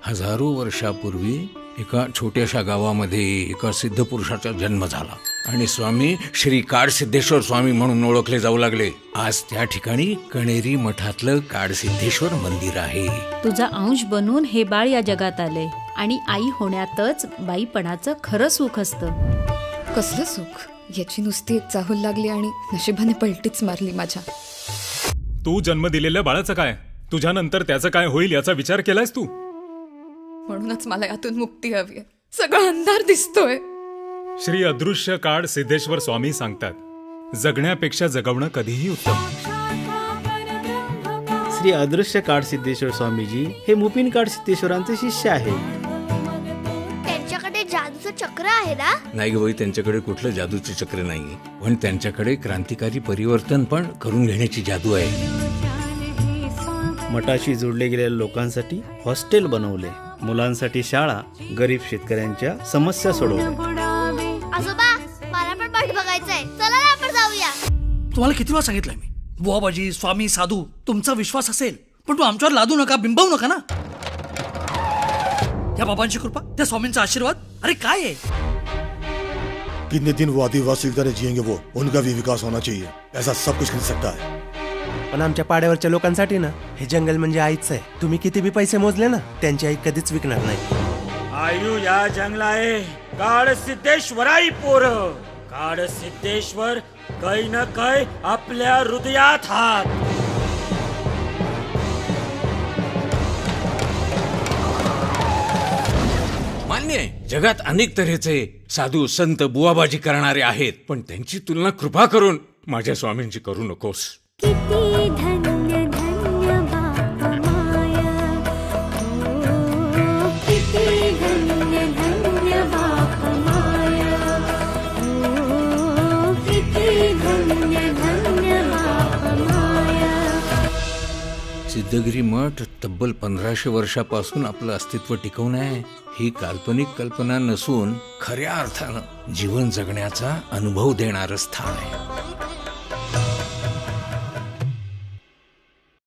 हजारो वर्षापूर्वी एका छोट्याशा गावामध्ये एका सिद्ध पुरुषाचा जन्म झाला आणि स्वामी श्री काडसिद्धेश्वर स्वामी म्हणून ओळखले जाऊ लागले. आज त्या ठिकाणी कणेरी मठातलं काडसिद्धेश्वर मंदिर आहे. तुझा अंश बनून हे बाळ या जगात आले आणि आई होण्यातच बाईपणाचं खरं सुख असतं. कसलं सुख, याची नुसती एक चाहूल लागली आणि नशिबाने पलटीच मारली माझ्या. तू जन्म दिलेल्या बाळाचं काय, तुझ्यानंतर त्याचं काय होईल याचा विचार केलायस तू? म्हणूनच मला यातून मुक्ती हवी आहे. सगळा अंधार दिसतोय. श्री अदृश्य काड सिद्धेश्वर स्वामी सांगतात, जगण्यापेक्षा जगवणं कधीही उत्तम. श्री अदृश्य काड सिद्धेश्वर स्वामीजी हे मुपीन काड सिद्धेश्वरांचे शिष्य आहेत. त्यांच्याकडे जादूचं चक्र आहे ना? नाही ग बाई, त्यांच्याकडे कुठलं जादूचे चक्र नाही, पण त्यांच्याकडे क्रांतिकारी परिवर्तन पण करून घेण्याची जादू आहे. मठाशी जोडले गेलेल्या लोकांसाठी हॉस्टेल बनवले, मुलांसाठी शाळा, गरीब शेतकऱ्यांच्या समस्या सोडवल्या. आजोबा, मला पण मठ बघायचंय, चला ना आपण जाऊया. तुम्हाला किती वेळा सांगितलंय मी, बुवाबाजी, स्वामी, साधू, तुमचा विश्वास असेल पण तू आमच्यावर लादू नका, बिंबवू नका ना. या बाबांची कृपा, त्या स्वामींचा आशीर्वाद, अरे काय आहे. कितने दिन वो आदिवासी की तरह जिएंगे, वो उनका भी विकास होना चाहिए. ऐसा सब कुछ कर सकता है. पण आमच्या पाड्यावरच्या लोकांसाठी ना हे जंगल म्हणजे आईच आहे. तुम्ही किती बी पैसे मोजले ना, त्यांची आई कधीच विकणार नाही. आयु या जंगला आहे काड सिद्धेश्वराई पोर. काड सिद्धेश्वर काही न काही आपल्या हृदयात हात. मान्य आहे, जगात अनेक तऱ्हेचे साधू संत बुवाबाजी करणारे आहेत, पण त्यांची तुलना कृपा करून माझ्या स्वामींची करू नकोस. किती धन्य धन्य बाप माया, किती धन्य धन्य बाप माया, किती धन्य धन्य बाप माया. सिद्धगिरी मठ तब्बल 1500 वर्षापासून आपलं अस्तित्व टिकवून आहे. ही काल्पनिक कल्पना नसून खऱ्या अर्थानं जीवन जगण्याचा अनुभव देणारं स्थान आहे.